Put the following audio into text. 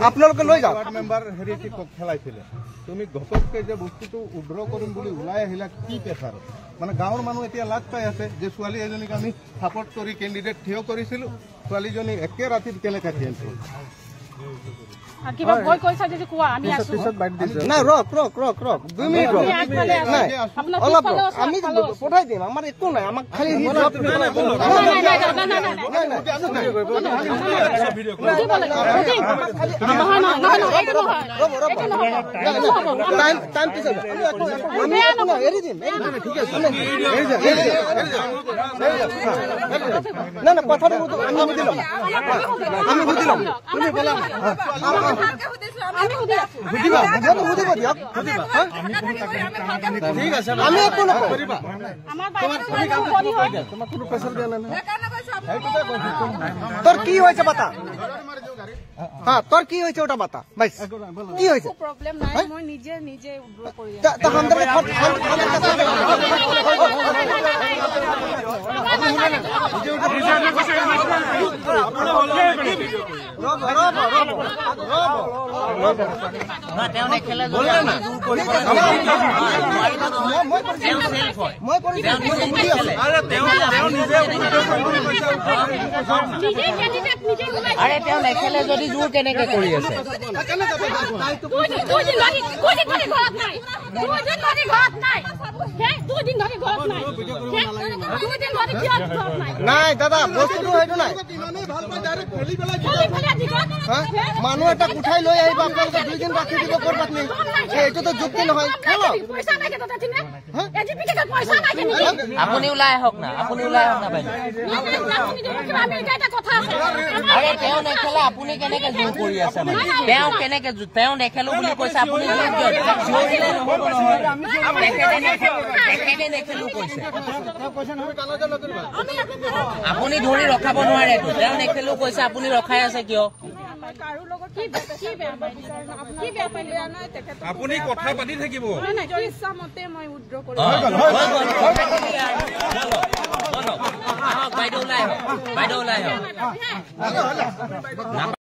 আপোনালোকে লৈ যাওক। ৱাৰ্ড মেম্বাৰ হেৰি খেলাইছিলে তুমি ঘপককে যে বস্তুটো উদ্ৰ কৰিম বুলি ওলাই আহিলা কি পেছাৰ মানে গাঁৱৰ মানুহ এতিয়া লাজ পাই আছে যে ছোৱালী এজনীক আমি সাপোৰ্ট কৰি কেণ্ডিডেট থিয় কৰিছিলোঁ ছোৱালীজনী একে ৰাতিত কেনেকৈ চেঞ্জ হ'ল কিবা ভয় কৈছা যদি কোৱা আমি আছো নাই ৰক 2 মিনিট ৰক নাই অলপ আমি পঠাই দিম আমাৰ একো নাই আমাক খালি টাইম পিছত এৰি দিম ঠিক আছে না না কথাটো আমি বুঝি ল'ম তুমি বলা ঠিক আছে আমি একো নকওঁ তোমাক কোনো প্ৰেছাৰ দিয়া নাই তোৰ কি হৈছে বাতা হ্যাঁ তোর কি হয়েছে ওটা বাতা ভাই কি হয়েছে প্রবলেম নাই মই নিজে উদ্র কৰি তা হামদাৰ নেখেলে যদি জোৰ কেনেকে কৰি আছে নাই দাদা বস্তুটো হয়তো নাই মানুহ এটা উঠাই লৈ আহিব আপোনালোকে 2 দিন ৰাখি দিব কৰবাত নেই এইটোতো যুক্তি নহয় আপুনি ওলাই আহক না আৰে তেওঁ নেখেলে আপুনি কেনেকে জোৰ কৰি আছে মানে তেওঁ নেখেলো বুলি কৈছে আপুনি নেখেলো কৈছে আপুনি ধৰি ৰখাব নোৱাৰে তেওঁ নেখেলো কৈছে আপুনি ৰখাই আছে কিয় আপুনি কথা পাতি থাকিব ইচ্ছামতে মই উদ্ৰ কৰি বাইদেউ ওলাই আহক